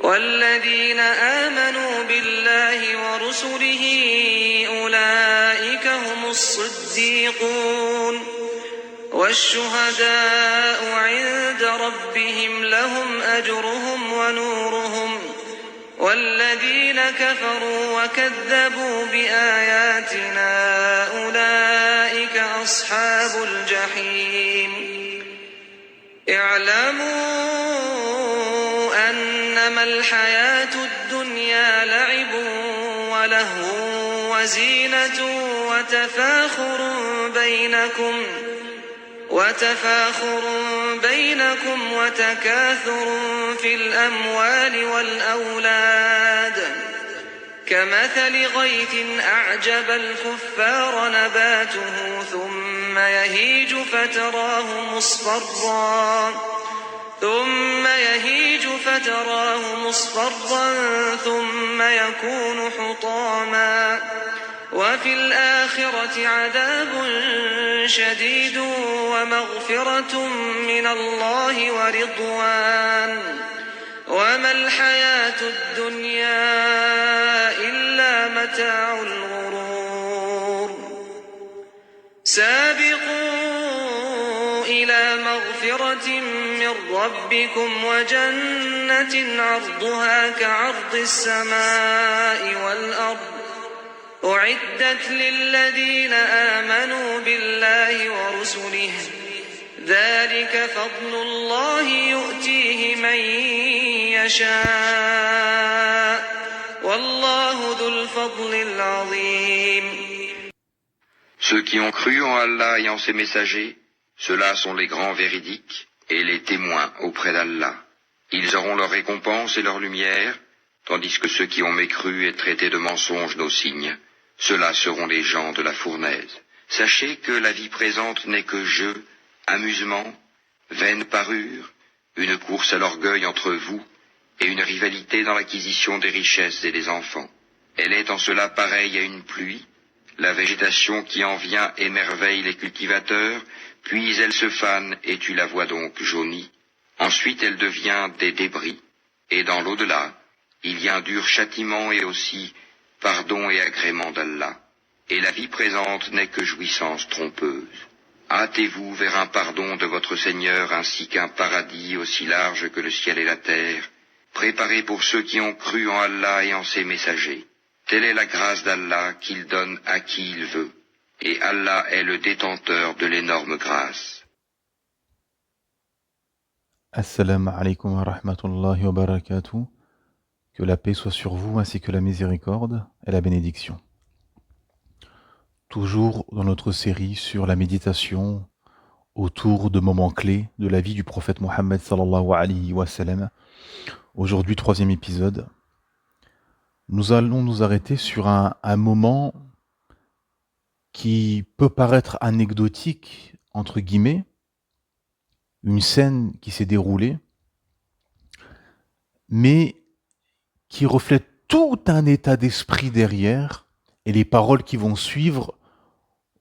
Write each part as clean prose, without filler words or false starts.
والذين آمنوا بالله ورسله أولئك هم الصديقون والشهداء عند ربهم لهم أجرهم ونورهم والذين كفروا وكذبوا بآياتنا أولئك أصحاب الجحيم اعلموا أنما الحياة الدنيا لعب ولهو وزينة وتفاخر بينكم وتكاثر في الأموال والأولاد كمثل غيث أعجب الكفار نباته ثم يهيج فتراه مصفرا ثم يكون حطاما وفي الآخرة عذاب شديد ومغفرة من الله ورضوان وما الحياة الدنيا إلا متاع الغرور سابقوا إلى مغفرة من ربكم وجنة عرضها كعرض السماء والأرض أعدت للذين آمنوا بالله ورسله ذلك فضل الله يؤتيه من يشاء والله ذو الفضل العظيم. Ceux qui ont cru en Allah et en ses messagers, ceux-là sont les grands véridiques et les témoins auprès d'Allah. Ils auront leur récompense et leur lumière, tandis que ceux qui ont mécru et traité de mensonges nos signes, ceux-là seront les gens de la fournaise. Sachez que la vie présente n'est que jeu, amusement, vaine parure, une course à l'orgueil entre vous et une rivalité dans l'acquisition des richesses et des enfants. Elle est en cela pareille à une pluie. La végétation qui en vient émerveille les cultivateurs, puis elle se fane et tu la vois donc jaunie. Ensuite elle devient des débris, et dans l'au-delà, il y a un dur châtiment et aussi pardon et agrément d'Allah. Et la vie présente n'est que jouissance trompeuse. Hâtez-vous vers un pardon de votre Seigneur ainsi qu'un paradis aussi large que le ciel et la terre, préparé pour ceux qui ont cru en Allah et en ses messagers. Telle est la grâce d'Allah qu'il donne à qui il veut, et Allah est le détenteur de l'énorme grâce. Assalamu alaikum wa rahmatullahi wa barakatuh. Que la paix soit sur vous ainsi que la miséricorde et la bénédiction. Toujours dans notre série sur la méditation autour de moments clés de la vie du prophète Mohammed sallallahu alayhi wa sallam. Aujourd'hui, 3e épisode. Nous allons nous arrêter sur un moment qui peut paraître anecdotique, entre guillemets, une scène qui s'est déroulée, mais qui reflète tout un état d'esprit derrière, et les paroles qui vont suivre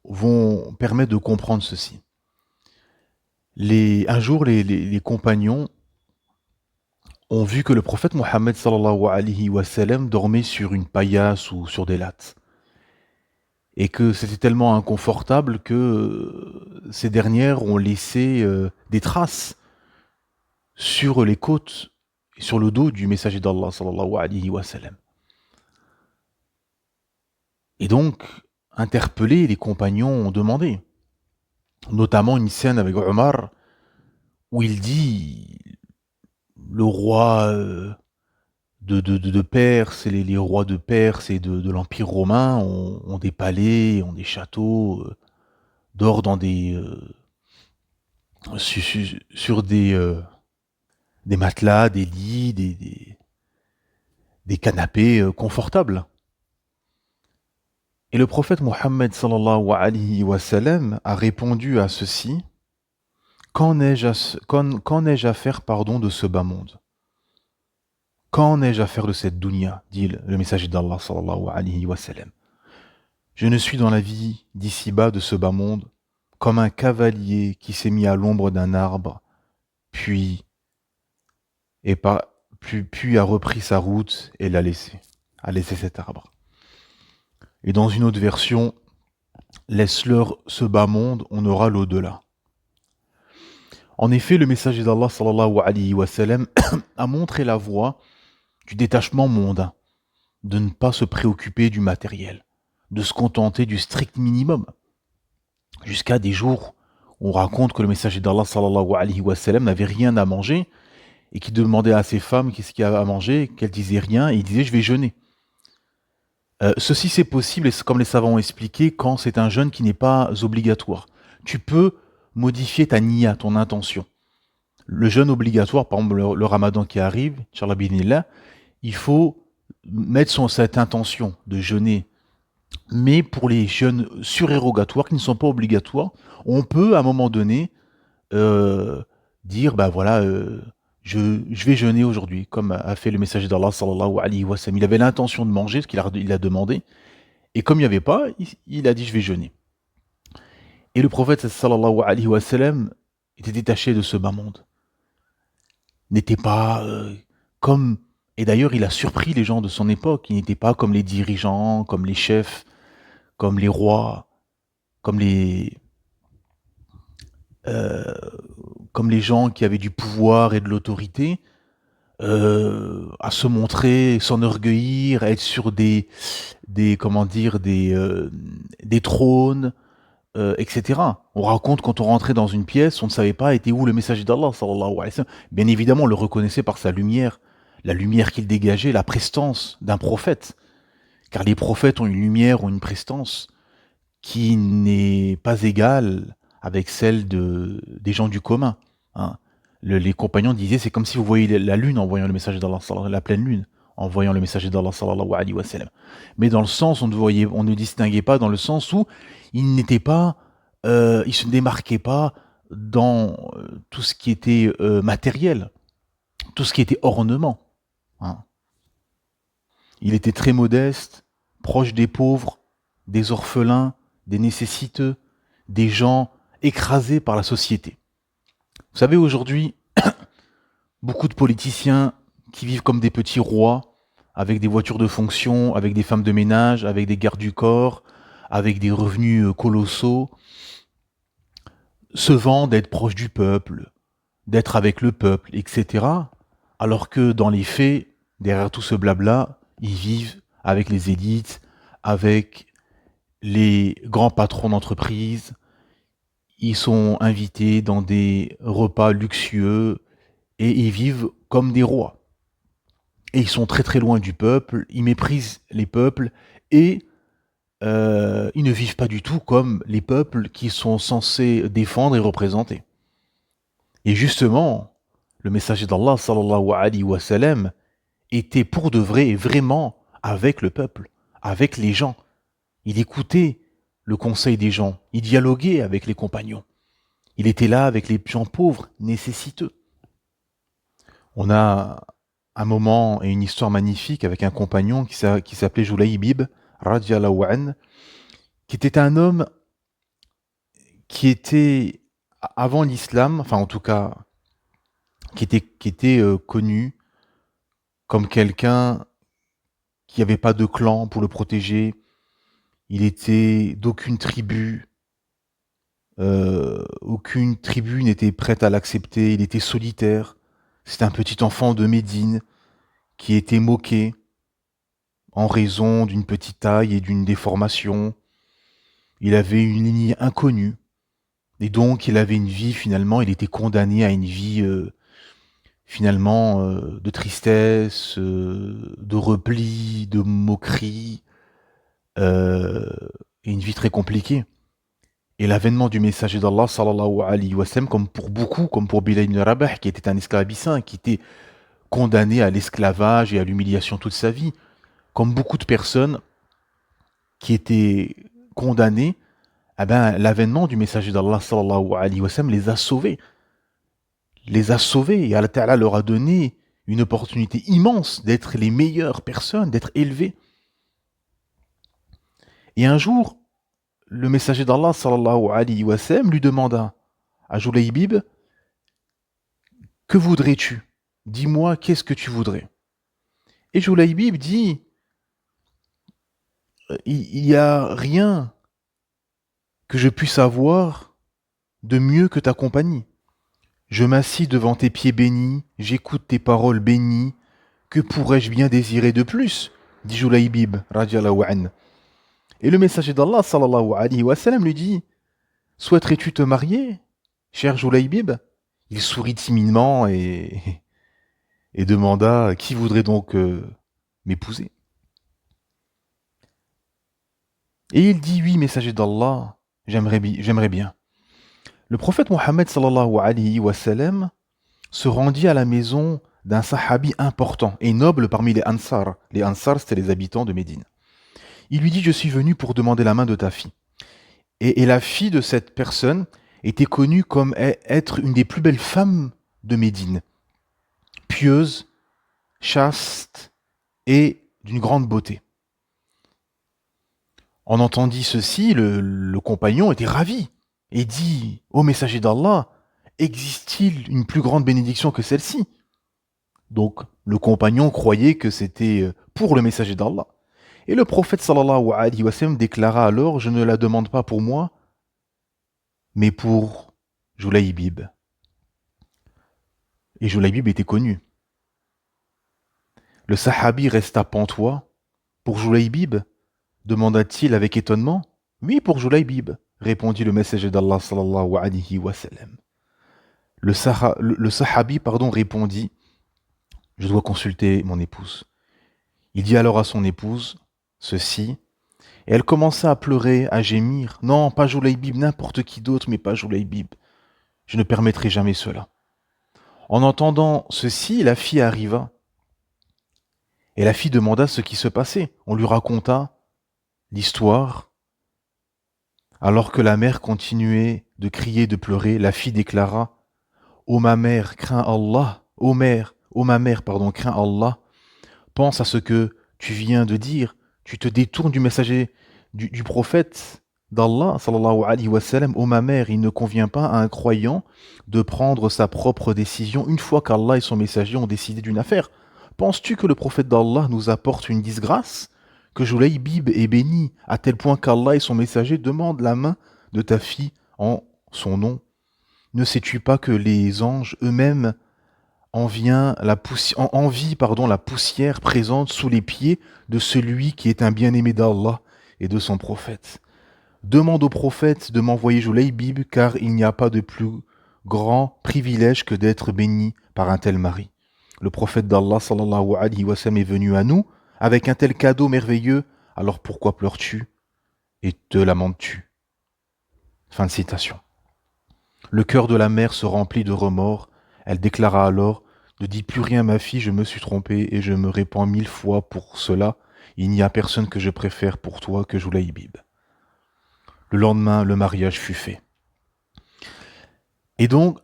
vont permettre de comprendre ceci. Un jour, les compagnons ont vu que le prophète Mohammed sallallahu alayhi wa sallam dormait sur une paillasse ou sur des lattes, et que c'était tellement inconfortable que ces dernières ont laissé des traces sur les côtes et sur le dos du messager d'Allah sallallahu alayhi wa sallam. Et donc, interpellés, les compagnons ont demandé, notamment une scène avec Omar, où il dit le roi de Perse, et les rois de Perse et de l'Empire romain ont des palais, ont des châteaux, dorment dans sur des matelas, des lits, des canapés confortables. Et le prophète Mohammed sallallahu alayhi wa sallam a répondu à ceci: Qu'en ai-je à faire, de ce bas monde? Qu'en ai-je à faire de cette dunya, dit le messager d'Allah sallallahu alayhi wa sallam. Je ne suis dans la vie d'ici-bas de ce bas monde comme un cavalier qui s'est mis à l'ombre d'un arbre, puis puis a repris sa route et a laissé cet arbre. Et dans une autre version, laisse-leur ce bas monde, on aura l'au-delà. En effet, le messager d'Allah sallallahu alayhi wa sallam a montré la voie du détachement mondain, de ne pas se préoccuper du matériel, de se contenter du strict minimum. Jusqu'à des jours où on raconte que le messager d'Allah sallallahu alayhi wa sallam n'avait rien à manger et qu'il demandait à ses femmes qu'est-ce qu'il y a à manger, qu'elles disaient rien, et il disait je vais jeûner. Ceci c'est possible, et comme les savants ont expliqué, quand c'est un jeûne qui n'est pas obligatoire. Tu peux modifier ta niya, ton intention. Le jeûne obligatoire, par exemple le ramadan qui arrive, Inch'Allah bi'idhnillah, il faut mettre cette intention de jeûner. Mais pour les jeûnes surérogatoires qui ne sont pas obligatoires, on peut à un moment donné dire, je vais jeûner aujourd'hui, comme a fait le messager d'Allah sallallahu alayhi wa sallam. Il avait l'intention de manger, ce qu'il a demandé, et comme il n'y avait pas, il a dit je vais jeûner. Et le prophète sallallahu alayhi wa sallam était détaché de ce bas monde. N'était pas comme... Et d'ailleurs, il a surpris les gens de son époque. Il n'était pas comme les dirigeants, comme les chefs, comme les rois, comme les gens qui avaient du pouvoir et de l'autorité, à se montrer, s'enorgueillir, à être sur des trônes, etc. On raconte quand on rentrait dans une pièce, on ne savait pas était où le messager d'Allah, sallallahu alayhi wa sallam. Bien évidemment, on le reconnaissait par sa lumière, la lumière qu'il dégageait, la prestance d'un prophète. Car les prophètes ont une lumière, ont une prestance qui n'est pas égale avec celle des gens du commun. Hein. Les compagnons disaient, c'est comme si vous voyez la lune en voyant le messager d'Allah, la pleine lune, en voyant le messager d'Allah, sallallahu alayhi wa sallam. Mais dans le sens, on ne distinguait pas dans le sens où il n'était pas, il se démarquait pas dans tout ce qui était matériel, tout ce qui était ornement. Hein. Il était très modeste, proche des pauvres, des orphelins, des nécessiteux, des gens écrasés par la société. Vous savez, aujourd'hui, beaucoup de politiciens qui vivent comme des petits rois, avec des voitures de fonction, avec des femmes de ménage, avec des gardes du corps, avec des revenus colossaux, se vantent d'être proches du peuple, d'être avec le peuple, etc. Alors que dans les faits, derrière tout ce blabla, ils vivent avec les élites, avec les grands patrons d'entreprise. Ils sont invités dans des repas luxueux et ils vivent comme des rois. Et ils sont très très loin du peuple, ils méprisent les peuples et ils ne vivent pas du tout comme les peuples qui sont censés défendre et représenter. Et justement, le messager d'Allah sallallahu alayhi wa sallam était pour de vrai et vraiment avec le peuple, avec les gens. Il écoutait le conseil des gens, il dialoguait avec les compagnons. Il était là avec les gens pauvres, nécessiteux. On a un moment et une histoire magnifique avec un compagnon qui s'appelait Julaybib, radiyallahu an, qui était un homme qui était, avant l'islam, enfin en tout cas, qui était connu comme quelqu'un qui n'avait pas de clan pour le protéger. Il était d'aucune tribu. Aucune tribu n'était prête à l'accepter. Il était solitaire. C'était un petit enfant de Médine qui était moqué en raison d'une petite taille et d'une déformation. Il avait une lignée inconnue. Et donc, il avait une vie, finalement, il était condamné à une vie, finalement, de tristesse, de repli, de moquerie, et une vie très compliquée. Et l'avènement du messager d'Allah, sallallahu alayhi wa sallam, comme pour beaucoup, comme pour Bilal ibn Rabah, qui était un esclavissant, qui était condamné à l'esclavage et à l'humiliation toute sa vie, comme beaucoup de personnes qui étaient condamnées, eh ben, l'avènement du messager d'Allah, sallallahu alayhi wa sallam, les a sauvés. Les a sauvés, et Allah Ta'ala leur a donné une opportunité immense d'être les meilleures personnes, d'être élevés. Et un jour, le messager d'Allah, sallallahu alayhi wa sallam, lui demanda à Julaybib, que voudrais-tu? dis-moi qu'est-ce que tu voudrais. Et Julaybib dit, il n'y a rien que je puisse avoir de mieux que ta compagnie. Je m'assis devant tes pieds bénis, j'écoute tes paroles bénies, que pourrais-je bien désirer de plus dit Julaybib, radiallahu anhu. Et le messager d'Allah, sallallahu alayhi wa sallam, lui dit, souhaiterais-tu te marier, cher Julaybib? Il sourit timidement et demanda, qui voudrait donc m'épouser? Et il dit, oui, messager d'Allah, j'aimerais bien. Le prophète Mohammed sallallahu alayhi wa sallam se rendit à la maison d'un sahabi important et noble parmi les Ansar. Les Ansar, c'était les habitants de Médine. Il lui dit, je suis venu pour demander la main de ta fille. Et la fille de cette personne était connue comme être une des plus belles femmes de Médine. Pieuse, chaste et d'une grande beauté. En entendit ceci, le compagnon était ravi et dit, ô messager d'Allah, existe-t-il une plus grande bénédiction que celle-ci? Donc le compagnon croyait que c'était pour le messager d'Allah. Et le prophète sallallahu alayhi wa sallam déclara alors, je ne la demande pas pour moi, mais pour Julaybib. Et Julaybib était connu. Le sahabi resta pantois. Pour Julaybib, demanda-t-il avec étonnement. Oui, pour Julaybib, répondit le messager d'Allah sallallahu alayhi wa sallam. Le sahabi répondit, je dois consulter mon épouse. Il dit alors à son épouse ceci, et elle commença à pleurer, à gémir. Non, pas Julaybib, n'importe qui d'autre, mais pas Julaybib. Je ne permettrai jamais cela. En entendant ceci, la fille arriva. Et la fille demanda ce qui se passait. On lui raconta l'histoire. Alors que la mère continuait de crier, de pleurer, la fille déclara, ô ma mère, crains Allah, ô ma mère, crains Allah, pense à ce que tu viens de dire, tu te détournes du messager du prophète d'Allah, sallallahu alayhi wa sallam, ô ma mère, il ne convient pas à un croyant de prendre sa propre décision une fois qu'Allah et son messager ont décidé d'une affaire. Penses-tu que le prophète d'Allah nous apporte une disgrâce? Que Julaybib est béni à tel point qu'Allah et son messager demandent la main de ta fille en son nom? Ne sais-tu pas que les anges eux-mêmes envient la poussière présente sous les pieds de celui qui est un bien-aimé d'Allah et de son prophète? Demande au prophète de m'envoyer Julaybib, car il n'y a pas de plus grand privilège que d'être béni par un tel mari. Le prophète d'Allah sallallahu alayhi wa sallam est venu à nous avec un tel cadeau merveilleux, alors pourquoi pleures-tu et te lamentes-tu? Fin de citation. Le cœur de la mère se remplit de remords. Elle déclara alors, ne dis plus rien ma fille, je me suis trompée et je me répands 1000 fois pour cela. Il n'y a personne que je préfère pour toi que Julaybib. Le lendemain, le mariage fut fait. Et donc,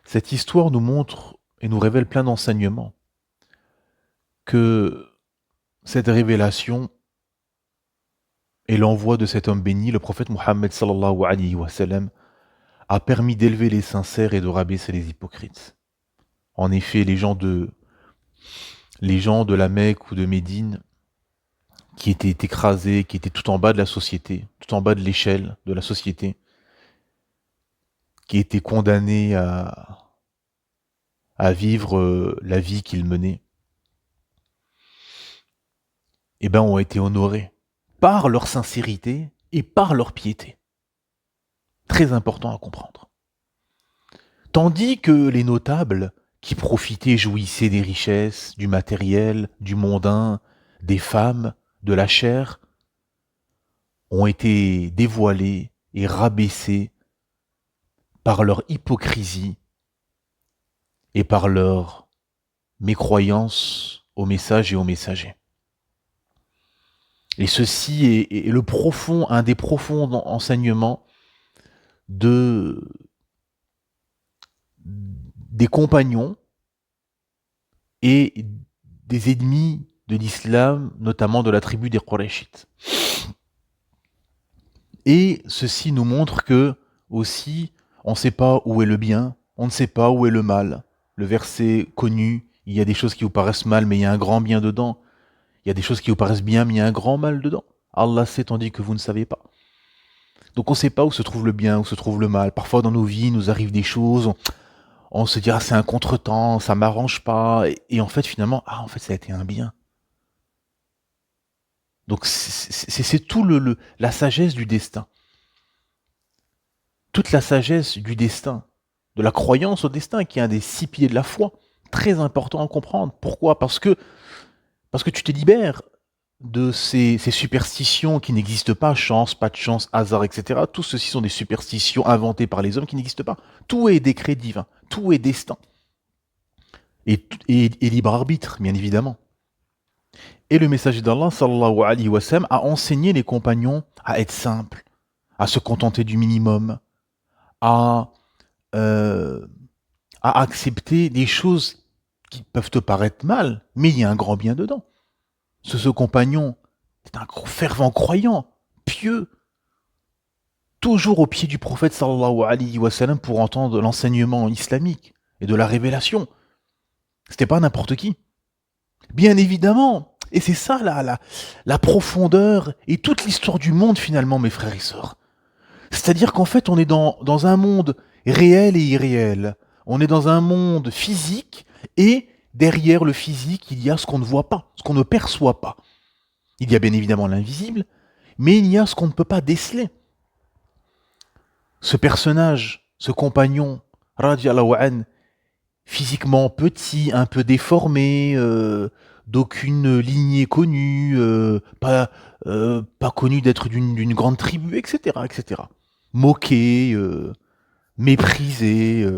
cette histoire nous montre et nous révèle plein d'enseignements. Que cette révélation et l'envoi de cet homme béni, le prophète Mohammed sallallahu alayhi wa sallam, a permis d'élever les sincères et de rabaisser les hypocrites. En effet, les gens de la Mecque ou de Médine, qui étaient écrasés, qui étaient tout en bas de la société, tout en bas de l'échelle de la société, qui étaient condamnés à vivre la vie qu'ils menaient, ont été honorés par leur sincérité et par leur piété. Très important à comprendre. Tandis que les notables, qui profitaient, jouissaient des richesses, du matériel, du mondain, des femmes, de la chair, ont été dévoilés et rabaissés par leur hypocrisie et par leur mécroyance au message et aux messagers. Et ceci est un des profonds enseignements des compagnons et des ennemis de l'islam, notamment de la tribu des Qurayshites. Et ceci nous montre que, aussi, on ne sait pas où est le bien On ne sait pas où est le mal. Le verset connu, il y a des choses qui vous paraissent mal, mais il y a un grand bien dedans. Il y a des choses qui vous paraissent bien, mais il y a un grand mal dedans. Allah sait tandis que vous ne savez pas. Donc on ne sait pas où se trouve le bien, où se trouve le mal. Parfois dans nos vies, nous arrivent des choses, on se dit ah c'est un contretemps, ça m'arrange pas, et en fait finalement ah en fait ça a été un bien. Donc c'est tout la sagesse du destin, toute la sagesse du destin, de la croyance au destin qui est un des 6 piliers de la foi, très important à comprendre. Pourquoi ? Parce que tu te libères de ces superstitions qui n'existent pas, chance, pas de chance, hasard, etc. Tout ceci sont des superstitions inventées par les hommes qui n'existent pas. Tout est décret divin, tout est destin. Et libre arbitre, bien évidemment. Et le messager d'Allah, sallallahu alayhi wa sallam, a enseigné les compagnons à être simples, à se contenter du minimum, à, euh, à accepter des choses qui peuvent te paraître mal, mais il y a un grand bien dedans. Ce compagnon est un fervent croyant, pieux, toujours au pied du prophète sallallahu alayhi wa sallam pour entendre l'enseignement islamique et de la révélation. C'était pas n'importe qui. Bien évidemment. Et c'est ça la profondeur et toute l'histoire du monde finalement, mes frères et sœurs. C'est-à-dire qu'en fait, on est dans un monde réel et irréel. On est dans un monde physique et derrière le physique, il y a ce qu'on ne voit pas, ce qu'on ne perçoit pas. Il y a bien évidemment l'invisible, mais il y a ce qu'on ne peut pas déceler. Ce personnage, ce compagnon, radiallahu an, physiquement petit, un peu déformé, d'aucune lignée connue, pas connu d'être d'une grande tribu, etc., etc. Moqué, méprisé.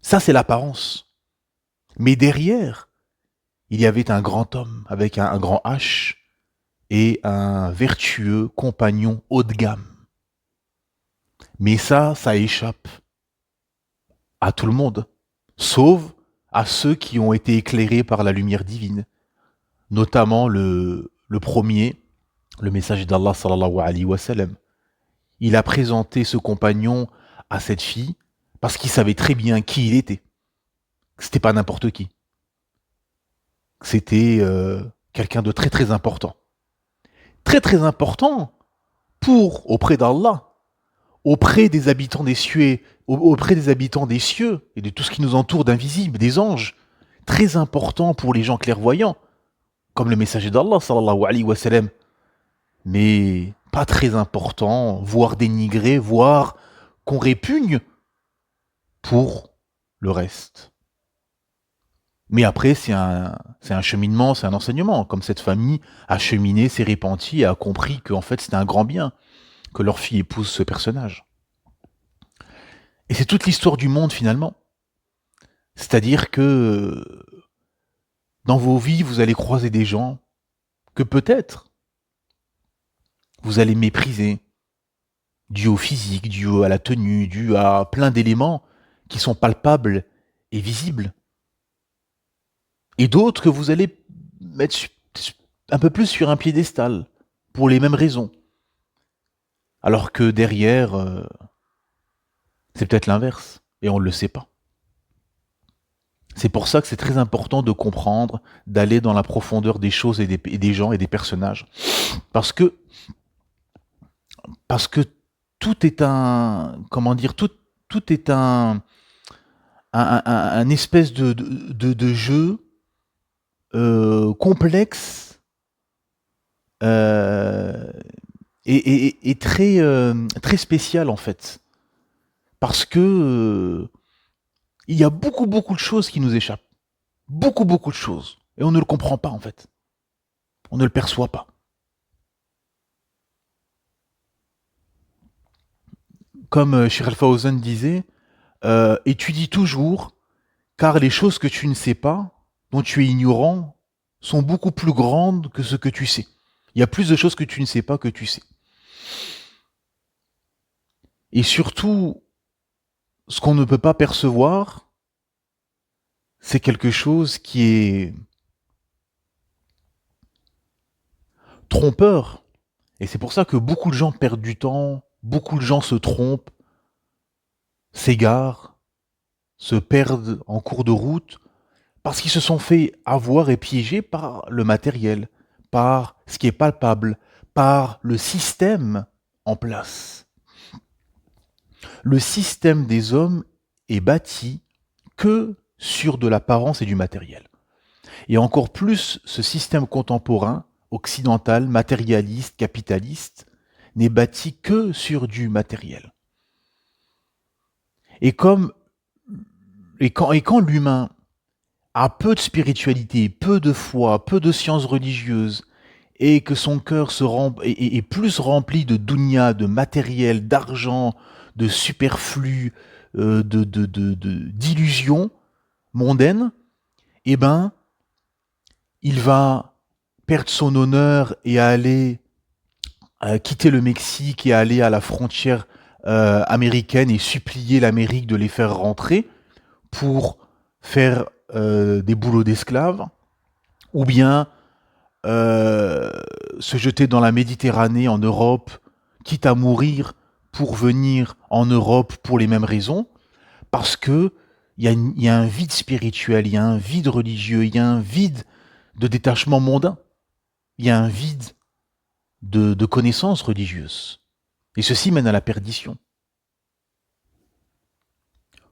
Ça, c'est l'apparence. Mais derrière, il y avait un grand homme avec un grand H et un vertueux compagnon haut de gamme. Mais ça échappe à tout le monde, sauf à ceux qui ont été éclairés par la lumière divine, notamment le premier, le messager d'Allah sallallahu alayhi wa sallam. Il a présenté ce compagnon à cette fille parce qu'il savait très bien qui il était. C'était pas n'importe qui. C'était quelqu'un de très très important. Très très important auprès d'Allah, auprès des habitants des cieux, auprès des habitants des cieux et de tout ce qui nous entoure d'invisibles, des anges. Très important pour les gens clairvoyants, comme le messager d'Allah sallallahu alayhi wa sallam. Mais pas très important, voire dénigré, voire qu'on répugne pour le reste. Mais après, c'est un cheminement, c'est un enseignement. Comme cette famille a cheminé, s'est répandu et a compris qu'en fait, c'était un grand bien que leur fille épouse ce personnage. Et c'est toute l'histoire du monde, finalement. C'est-à-dire que dans vos vies, vous allez croiser des gens que peut-être vous allez mépriser, dû au physique, dû à la tenue, dû à plein d'éléments qui sont palpables et visibles. Et d'autres que vous allez mettre un peu plus sur un piédestal, pour les mêmes raisons. Alors que derrière, c'est peut-être l'inverse, et on ne le sait pas. C'est pour ça que c'est très important de comprendre, d'aller dans la profondeur des choses et des gens et des personnages. Parce que tout est un, comment dire, tout est un espèce de jeu complexe et très, très spécial en fait. Parce que il y a beaucoup de choses qui nous échappent. Beaucoup de choses. Et on ne le comprend pas en fait. On ne le perçoit pas. Comme Sheikh Al-Fawzan disait, étudie toujours, car les choses que tu ne sais pas, dont tu es ignorant, sont beaucoup plus grandes que ce que tu sais. Il y a plus de choses que tu ne sais pas que tu sais. Et surtout, ce qu'on ne peut pas percevoir, c'est quelque chose qui est trompeur. Et c'est pour ça que beaucoup de gens perdent du temps, beaucoup de gens se trompent. s'égarent, se perdent en cours de route, parce qu'ils se sont fait avoir et piéger par le matériel, par ce qui est palpable, par le système en place. Le système des hommes est bâti que sur de l'apparence et du matériel. Et encore plus, ce système contemporain, occidental, matérialiste, capitaliste, n'est bâti que sur du matériel. Et quand l'humain a peu de spiritualité, peu de foi, peu de sciences religieuses, et que son cœur est plus rempli de dunya, de matériel, d'argent, de superflu, d'illusions mondaines, eh ben, il va perdre son honneur et aller quitter le Mexique et aller à la frontière américaine et supplier l'Amérique de les faire rentrer pour faire des boulots d'esclaves, ou bien se jeter dans la Méditerranée en Europe, quitte à mourir pour venir en Europe pour les mêmes raisons, parce que il y a un vide spirituel, il y a un vide religieux, il y a un vide de détachement mondain, il y a un vide de connaissances religieuses. Et ceci mène à la perdition.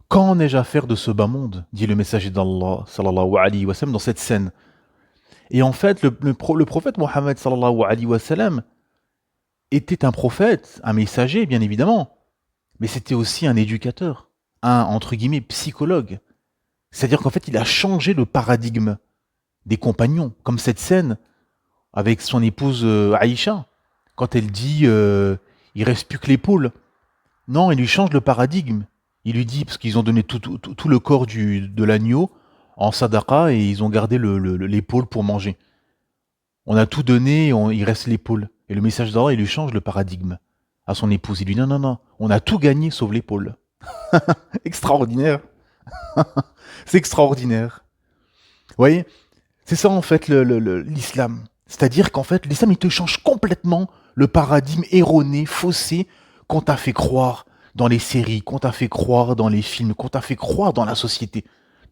Qu'en ai-je à faire de ce bas monde, dit le messager d'Allah, sallallahu alayhi wa sallam, dans cette scène. Et en fait, le prophète Mohammed, sallallahu alayhi wa sallam, était un prophète, un messager, bien évidemment, mais c'était aussi un éducateur, un, entre guillemets, psychologue. C'est-à-dire qu'en fait, il a changé le paradigme des compagnons, comme cette scène avec son épouse Aïcha, quand elle dit il reste plus que l'épaule. Non, il lui change le paradigme. Il lui dit, parce qu'ils ont donné tout le corps de l'agneau en sadaqa et ils ont gardé l'épaule pour manger. On a tout donné, il reste l'épaule. Et le message d'Allah, il lui change le paradigme à son épouse. Il lui dit non, on a tout gagné sauf l'épaule. Extraordinaire. C'est extraordinaire. Vous voyez, c'est ça en fait l'islam. C'est-à-dire qu'en fait, l'islam, il te change complètement le paradigme erroné, faussé, qu'on t'a fait croire dans les séries, qu'on t'a fait croire dans les films, qu'on t'a fait croire dans la société.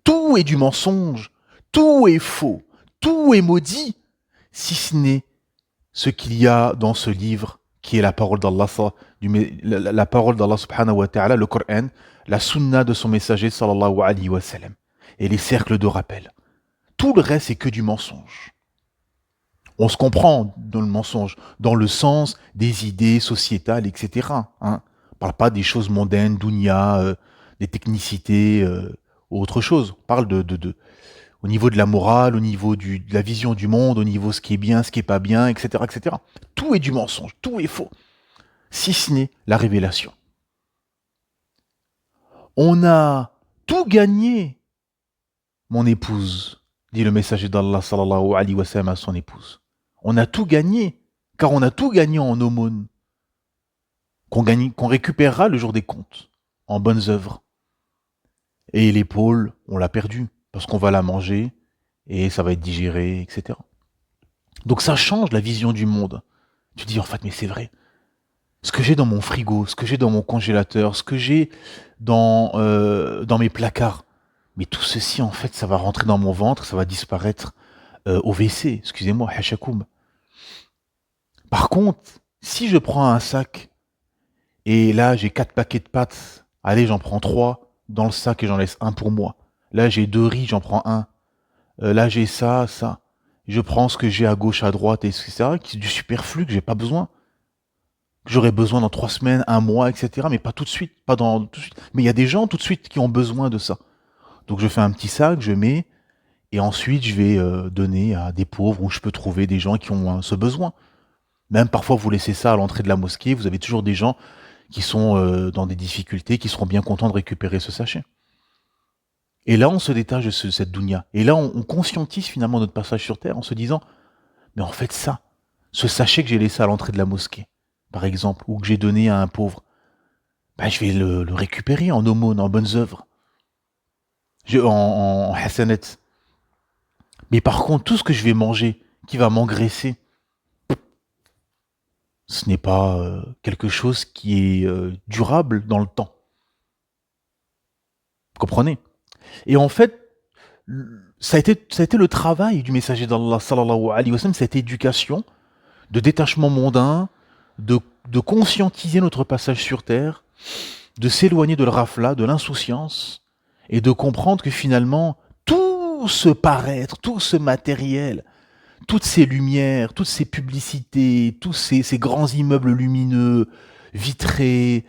Tout est du mensonge, tout est faux, tout est maudit, si ce n'est ce qu'il y a dans ce livre qui est la parole d'Allah, la parole d'Allah subhanahu wa ta'ala, le Coran, la sunna de son messager sallallahu alayhi wa sallam, et les cercles de rappel. Tout le reste, c'est que du mensonge. On se comprend dans le mensonge, dans le sens des idées sociétales, etc. Hein. On ne parle pas des choses mondaines, dunya, des technicités, autre chose. On parle au niveau de la morale, au niveau de la vision du monde, au niveau de ce qui est bien, ce qui est pas bien, etc., etc. Tout est du mensonge, tout est faux, si ce n'est la révélation. On a tout gagné, mon épouse, dit le messager d'Allah sallallahu alayhi wa sallam à son épouse. On a tout gagné, car on a tout gagné en aumône, qu'on récupérera le jour des comptes, en bonnes œuvres. Et l'épaule, on l'a perdue, parce qu'on va la manger, et ça va être digéré, etc. Donc ça change la vision du monde. Tu dis, en fait, mais c'est vrai. Ce que j'ai dans mon frigo, ce que j'ai dans mon congélateur, ce que j'ai dans mes placards, mais tout ceci, en fait, ça va rentrer dans mon ventre, ça va disparaître au WC, excusez-moi, hashakoum. Par contre, si je prends un sac, et là j'ai 4 paquets de pâtes, allez, j'en prends 3 dans le sac et j'en laisse un pour moi. Là j'ai 2 riz, j'en prends un. Là j'ai ça. Je prends ce que j'ai à gauche, à droite, etc. Qui est du superflu que j'ai pas besoin. Que j'aurais besoin dans 3 semaines, 1 mois, etc. Mais pas tout de suite, pas dans tout de suite. Mais il y a des gens tout de suite qui ont besoin de ça. Donc je fais un petit sac, je mets, et ensuite je vais donner à des pauvres où je peux trouver des gens qui ont ce besoin. Même parfois vous laissez ça à l'entrée de la mosquée, vous avez toujours des gens qui sont dans des difficultés, qui seront bien contents de récupérer ce sachet. Et là on se détache de cette dunya. Et là on conscientise finalement notre passage sur terre en se disant, mais en fait ça, ce sachet que j'ai laissé à l'entrée de la mosquée, par exemple, ou que j'ai donné à un pauvre, ben, je vais le récupérer en aumône, en bonnes œuvres, en hasanat. Mais par contre, tout ce que je vais manger, qui va m'engraisser, ce n'est pas quelque chose qui est durable dans le temps. comprenez? Et en fait, ça a été le travail du messager d'Allah, sallallahu alayhi wa sallam, cette éducation de détachement mondain, de conscientiser notre passage sur terre, de s'éloigner de le rafla, de l'insouciance, et de comprendre que finalement, tout ce paraître, tout ce matériel, toutes ces lumières, toutes ces publicités, tous ces grands immeubles lumineux, vitrés,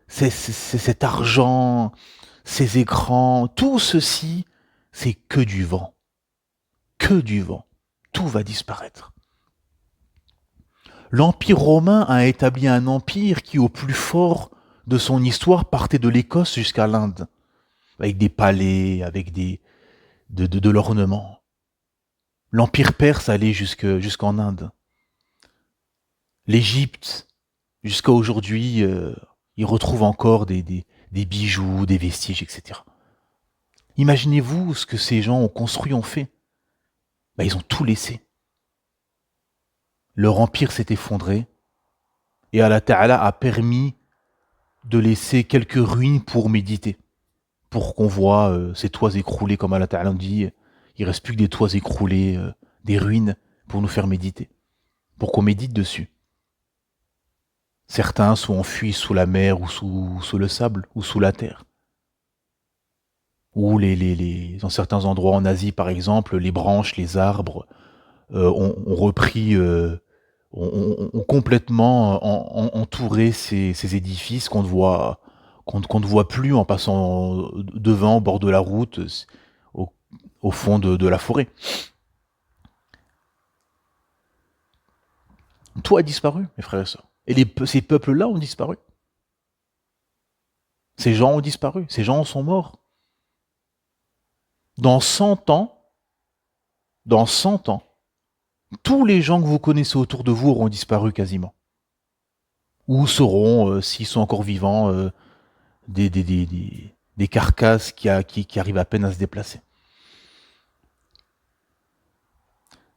cet argent, ces écrans, tout ceci, c'est que du vent. Que du vent. Tout va disparaître. L'Empire romain a établi un empire qui, au plus fort de son histoire, partait de l'Écosse jusqu'à l'Inde, avec des palais, avec de l'ornement. L'Empire perse allait jusqu'en Inde. L'Égypte, jusqu'à aujourd'hui, il retrouve encore des bijoux, des vestiges, etc. Imaginez-vous ce que ces gens ont construit, ont fait. Ils ont tout laissé. Leur empire s'est effondré et Allah Ta'ala a permis de laisser quelques ruines pour méditer, pour qu'on voit ces toits écroulés, comme Allah Ta'ala dit, il reste plus que des toits écroulés, des ruines pour nous faire méditer, pour qu'on médite dessus. Certains sont enfuis sous la mer ou sous le sable ou sous la terre. Ou dans certains endroits en Asie, par exemple, les branches, les arbres ont repris, ont complètement entouré ces édifices qu'on ne voit plus en passant devant, au bord de la route, au fond de la forêt. Tout a disparu, mes frères et sœurs. Et ces peuples-là ont disparu. Ces gens ont disparu. Ces gens sont morts. Dans 100 ans, tous les gens que vous connaissez autour de vous auront disparu quasiment. Ou seront, s'ils sont encore vivants, des carcasses qui arrivent à peine à se déplacer.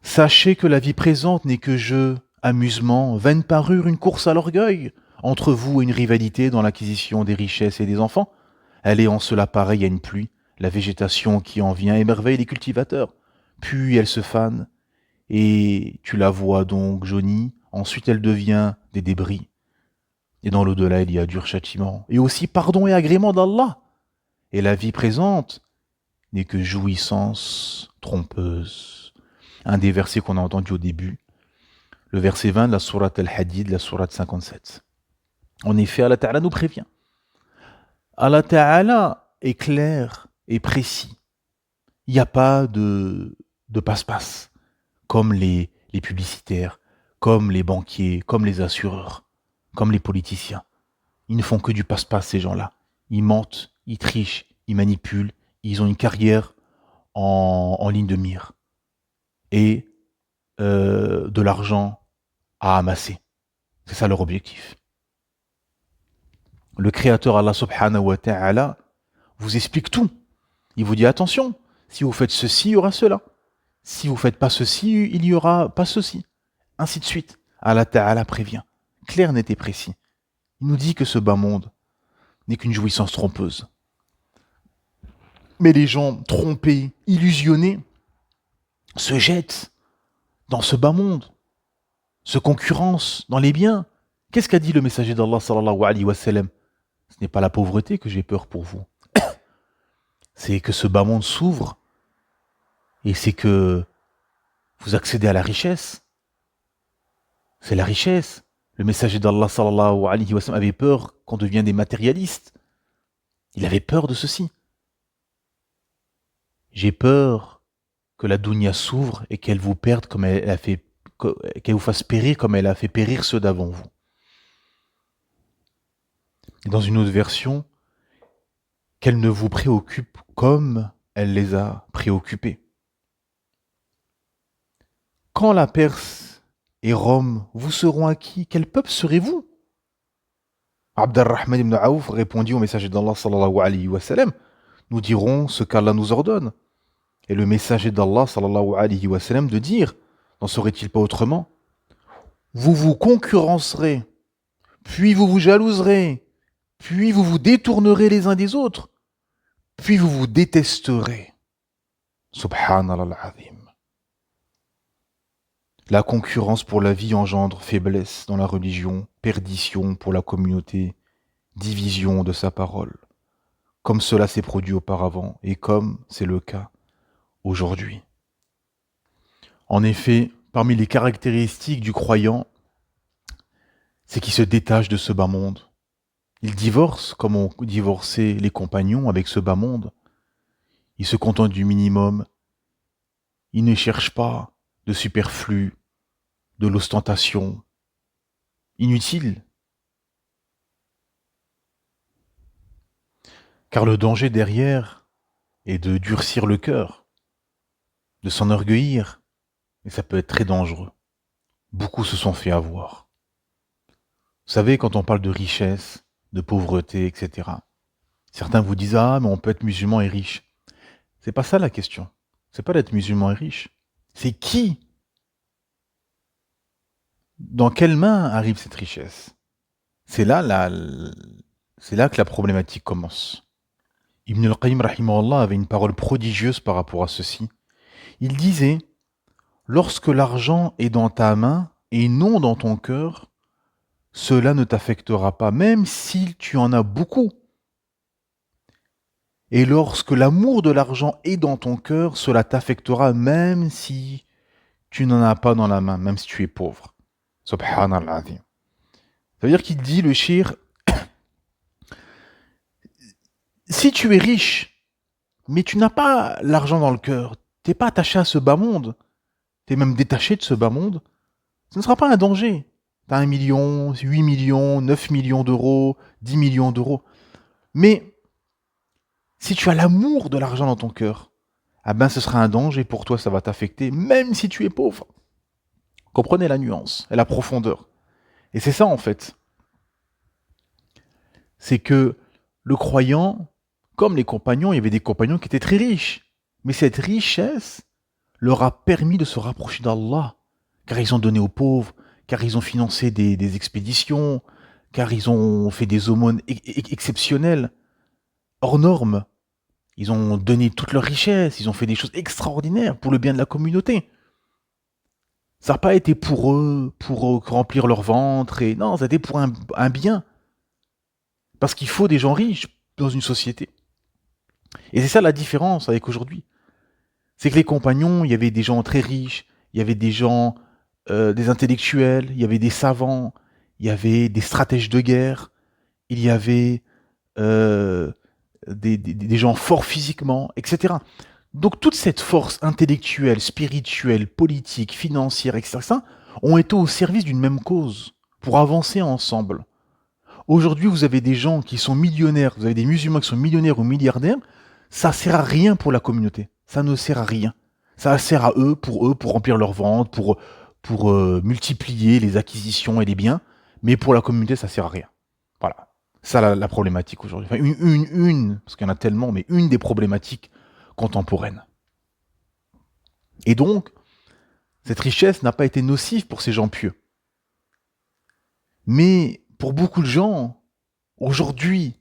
Sachez que la vie présente n'est que jeu, amusement, vaine parure, une course à l'orgueil, entre vous et une rivalité dans l'acquisition des richesses et des enfants. Elle est en cela pareille à une pluie, la végétation qui en vient émerveille les cultivateurs. Puis elle se fane, et tu la vois donc jaunie, ensuite elle devient des débris. Et dans l'au-delà, il y a dur châtiment, et aussi pardon et agrément d'Allah. Et la vie présente n'est que jouissance trompeuse. Un des versets qu'on a entendu au début, le verset 20 de la sourate Al-Hadid, la sourate 57. En effet, Allah Ta'ala nous prévient. Allah Ta'ala est clair et précis. Il n'y a pas de passe-passe, comme les publicitaires, comme les banquiers, comme les assureurs, comme les politiciens. Ils ne font que du passe-passe, ces gens-là. Ils mentent, ils trichent, ils manipulent, ils ont une carrière en ligne de mire. Et de l'argent à amasser. C'est ça leur objectif. Le Créateur Allah subhanahu wa ta'ala vous explique tout. Il vous dit attention, si vous faites ceci, il y aura cela. Si vous ne faites pas ceci, il n'y aura pas ceci. Ainsi de suite. Allah Ta'ala prévient. Clair, net et précis. Il nous dit que ce bas monde n'est qu'une jouissance trompeuse. Mais les gens trompés, illusionnés, se jettent dans ce bas monde, se concurrencent dans les biens. Qu'est-ce qu'a dit le messager d'Allah sallallahu alayhi wa sallam? Ce n'est pas la pauvreté que j'ai peur pour vous. C'est que ce bas monde s'ouvre et c'est que vous accédez à la richesse. C'est la richesse. Le messager d'Allah sallallahu alayhi wa sallam avait peur qu'on devienne des matérialistes. Il avait peur de ceci. J'ai peur que la dunya s'ouvre et qu'elle vous perde comme elle a fait, qu'elle vous fasse périr comme elle a fait périr ceux d'avant vous. Et dans une autre version, qu'elle ne vous préoccupe comme elle les a préoccupés. Quand la Perse et Rome vous seront acquis, quel peuple serez-vous? Abd al-Rahman ibn Aouf répondit au messager d'Allah sallallahu alayhi wa sallam, nous dirons ce qu'Allah nous ordonne. Et le messager d'Allah sallallahu alayhi wa sallam de dire, n'en serait-il pas autrement? Vous vous concurrencerez, puis vous vous jalouserez, puis vous vous détournerez les uns des autres. puis vous vous détesterez. Subhanallah al-azim. La concurrence pour la vie engendre faiblesse dans la religion, perdition pour la communauté, division de sa parole, comme cela s'est produit auparavant et comme c'est le cas aujourd'hui. En effet, parmi les caractéristiques du croyant, c'est qu'il se détache de ce bas monde. Il divorce comme ont divorcé les compagnons avec ce bas monde. Il se contente du minimum. Il ne cherche pas de superflu, de l'ostentation. Inutile. Car le danger derrière est de durcir le cœur, de s'enorgueillir, et ça peut être très dangereux. Beaucoup se sont fait avoir. Vous savez, quand on parle de richesse, de pauvreté, etc., certains vous disent « Ah, mais on peut être musulman et riche ». C'est pas ça la question. C'est pas d'être musulman et riche. C'est qui? Dans quelles mains arrive cette richesse? C'est là que la problématique commence. Ibn al-Qayyim rahimahullah avait une parole prodigieuse par rapport à ceci. Il disait « Lorsque l'argent est dans ta main et non dans ton cœur, cela ne t'affectera pas, même si tu en as beaucoup. Et lorsque l'amour de l'argent est dans ton cœur, cela t'affectera, même si tu n'en as pas dans la main, même si tu es pauvre. » Subhanallah. Ça veut dire qu'il dit, le shir, si tu es riche, mais tu n'as pas l'argent dans le cœur, tu n'es pas attaché à ce bas monde, tu es même détaché de ce bas monde, ce ne sera pas un danger. Tu as 1 million, 8 millions, 9 millions d'euros, 10 millions d'euros. Mais si tu as l'amour de l'argent dans ton cœur, ah ben ce sera un danger pour toi, ça va t'affecter, même si tu es pauvre. Comprenez la nuance et la profondeur. Et c'est ça en fait. C'est que le croyant, comme les compagnons, il y avait des compagnons qui étaient très riches. Mais cette richesse leur a permis de se rapprocher d'Allah. Car ils ont donné aux pauvres, car ils ont financé des expéditions, car ils ont fait des aumônes exceptionnelles, hors normes. Ils ont donné toute leur richesse, ils ont fait des choses extraordinaires pour le bien de la communauté. Ça n'a pas été pour eux remplir leur ventre, et non, ça a été pour un bien. Parce qu'il faut des gens riches dans une société. Et c'est ça la différence avec aujourd'hui. C'est que les compagnons, il y avait des gens très riches, il y avait des gens, des intellectuels, il y avait des savants, il y avait des stratèges de guerre, il y avait des gens forts physiquement, etc. Donc toute cette force intellectuelle, spirituelle, politique, financière, etc., ont été au service d'une même cause, pour avancer ensemble. Aujourd'hui, vous avez des gens qui sont millionnaires, vous avez des musulmans qui sont millionnaires ou milliardaires, ça sert à rien pour la communauté. Ça ne sert à rien. Ça sert à eux, pour remplir leur ventre, pour multiplier les acquisitions et les biens, mais pour la communauté, ça sert à rien. Voilà. Ça, la problématique aujourd'hui. Enfin, parce qu'il y en a tellement, mais une des problématiques contemporaines. Et donc, cette richesse n'a pas été nocive pour ces gens pieux. Mais pour beaucoup de gens, aujourd'hui,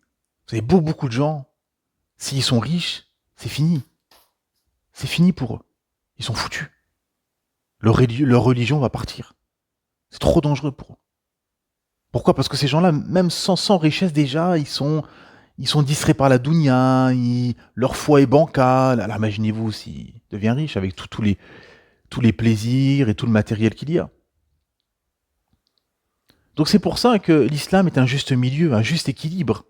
vous avez beaucoup de gens, s'ils sont riches, c'est fini. C'est fini pour eux. Ils sont foutus. Leur religion va partir. C'est trop dangereux pour eux. Pourquoi? Parce que ces gens-là, même sans richesse déjà, ils sont distraits par la dunya, leur foi est bancale. Alors imaginez-vous s'ils deviennent riches avec tous les plaisirs et tout le matériel qu'il y a. Donc c'est pour ça que l'islam est un juste milieu, un juste équilibre.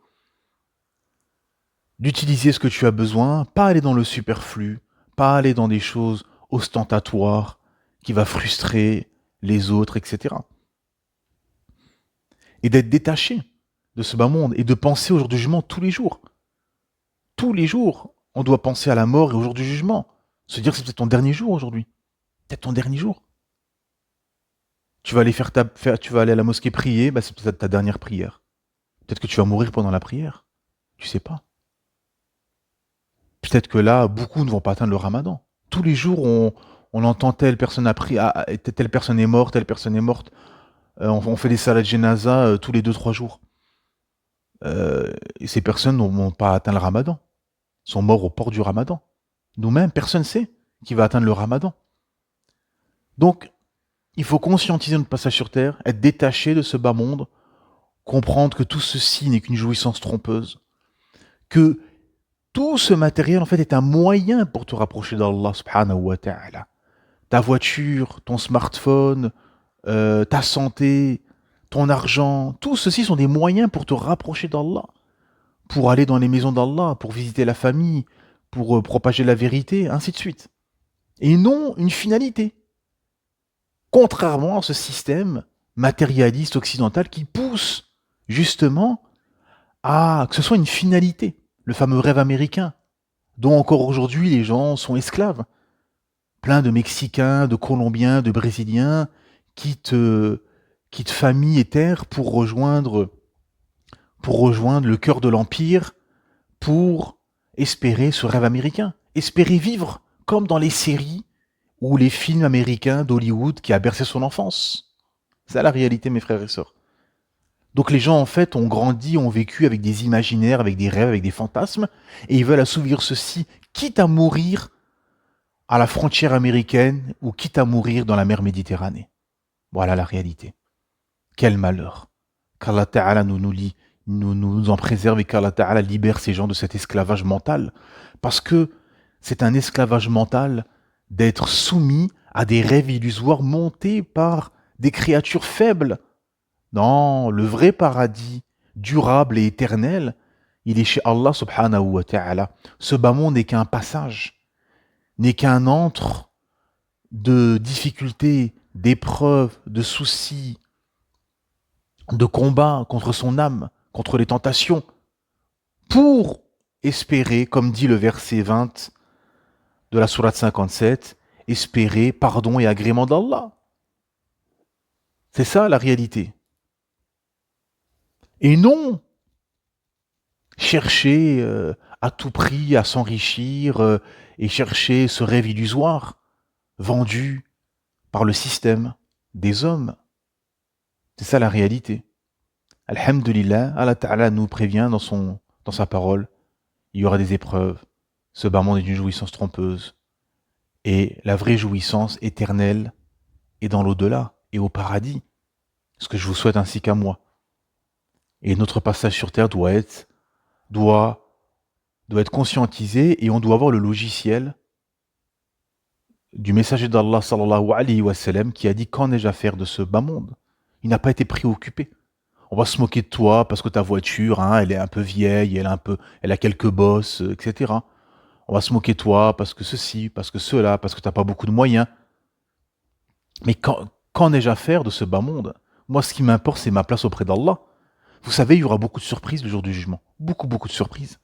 D'utiliser ce que tu as besoin, pas aller dans le superflu, pas aller dans des choses ostentatoires qui va frustrer les autres, etc. Et d'être détaché de ce bas monde et de penser au jour du jugement tous les jours. Tous les jours, on doit penser à la mort et au jour du jugement. Se dire que c'est peut-être ton dernier jour aujourd'hui. Peut-être ton dernier jour. Tu vas aller à la mosquée prier, c'est peut-être ta dernière prière. Peut-être que tu vas mourir pendant la prière. Tu sais pas. Peut-être que là, beaucoup ne vont pas atteindre le ramadan. Tous les jours, on entend telle personne a pris, telle personne est morte, telle personne est morte. On fait des salades jénaza tous les 2-3 jours. Et ces personnes n'ont pas atteint le ramadan. sont morts au port du Ramadan. Nous-mêmes, personne ne sait qui va atteindre le Ramadan. Donc, il faut conscientiser notre passage sur Terre, être détaché de ce bas monde, comprendre que tout ceci n'est qu'une jouissance trompeuse, que tout ce matériel, en fait, est un moyen pour te rapprocher d'Allah subhanahu wa ta'ala. Ta voiture, ton smartphone, ta santé, ton argent, tout ceci sont des moyens pour te rapprocher d'Allah, pour aller dans les maisons d'Allah, pour visiter la famille, pour propager la vérité, ainsi de suite. Et non une finalité. Contrairement à ce système matérialiste occidental qui pousse justement à que ce soit une finalité, le fameux rêve américain, dont encore aujourd'hui les gens sont esclaves. Plein de Mexicains, de Colombiens, de Brésiliens quittent famille et terre pour rejoindre le cœur de l'Empire, pour espérer ce rêve américain, espérer vivre comme dans les séries ou les films américains d'Hollywood qui a bercé son enfance. C'est la réalité, mes frères et sœurs. Donc les gens, en fait, ont grandi, ont vécu avec des imaginaires, avec des rêves, avec des fantasmes, et ils veulent assouvir ceci, quitte à mourir à la frontière américaine ou quitte à mourir dans la mer Méditerranée. Voilà la réalité. Quel malheur. Qu'Allah Ta'ala nous en préserve et qu'Allah Ta'ala libère ces gens de cet esclavage mental. Parce que c'est un esclavage mental d'être soumis à des rêves illusoires montés par des créatures faibles. Non, le vrai paradis, durable et éternel, il est chez Allah subhanahu wa ta'ala. Ce bas monde n'est qu'un passage, n'est qu'un antre de difficultés, d'épreuves, de soucis, de combats contre son âme, contre les tentations, pour espérer, comme dit le verset 20 de la sourate 57, espérer pardon et agrément d'Allah. C'est ça la réalité. Et non chercher à tout prix à s'enrichir et chercher ce rêve illusoire vendu par le système des hommes. C'est ça la réalité. Alhamdulillah, Allah Ta'ala nous prévient dans sa parole, il y aura des épreuves, ce bas monde est une jouissance trompeuse, et la vraie jouissance éternelle est dans l'au-delà et au paradis, ce que je vous souhaite ainsi qu'à moi. Et notre passage sur terre doit être conscientisé, et on doit avoir le logiciel du messager d'Allah sallallahu alayhi wa sallam qui a dit qu'en ai-je à faire de ce bas monde. Il n'a pas été préoccupé. On va se moquer de toi parce que ta voiture, elle est un peu vieille, elle a quelques bosses, etc. On va se moquer de toi parce que ceci, parce que cela, parce que tu n'as pas beaucoup de moyens. Mais qu'en ai-je à faire de ce bas monde? Moi, ce qui m'importe, c'est ma place auprès d'Allah. Vous savez, il y aura beaucoup de surprises le jour du jugement. Beaucoup, beaucoup de surprises.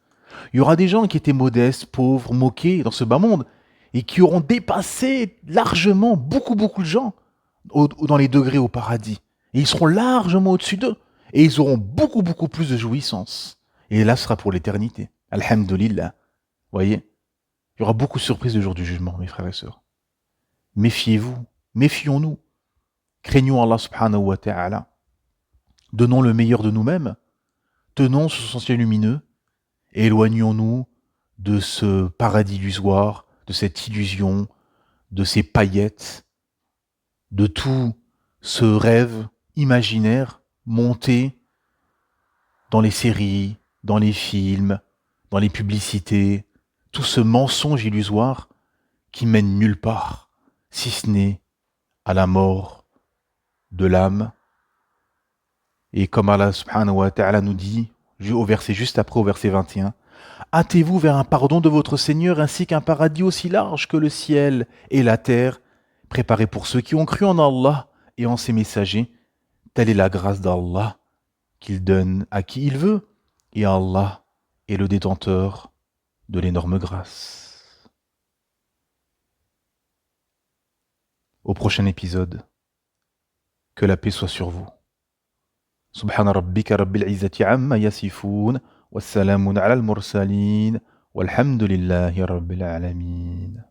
Il y aura des gens qui étaient modestes, pauvres, moqués dans ce bas monde et qui auront dépassé largement beaucoup, beaucoup de gens dans les degrés au paradis. Et ils seront largement au-dessus d'eux. Et ils auront beaucoup, beaucoup plus de jouissance. Et là, ce sera pour l'éternité. Alhamdulillah. Voyez, il y aura beaucoup de surprises le jour du jugement, mes frères et sœurs. Méfiez-vous, méfions-nous. Craignons Allah subhanahu wa ta'ala. Donnons le meilleur de nous-mêmes. Tenons ce sentier lumineux. Et éloignons-nous de ce paradis illusoire, de cette illusion, de ces paillettes, de tout ce rêve imaginaire monté dans les séries, dans les films, dans les publicités, tout ce mensonge illusoire qui mène nulle part, si ce n'est à la mort de l'âme. Et comme Allah subhanahu wa ta'ala nous dit, au verset juste après, au verset 21, « Hâtez-vous vers un pardon de votre Seigneur ainsi qu'un paradis aussi large que le ciel et la terre, préparé pour ceux qui ont cru en Allah et en ses messagers. Telle est la grâce d'Allah qu'il donne à qui il veut, et Allah est le détenteur de l'énorme grâce. » Au prochain épisode, que la paix soit sur vous. Subhana rabbika rabbil izzati amma yasifoun, wassalamun ala al-mursalin, walhamdulillahi rabbil alamin.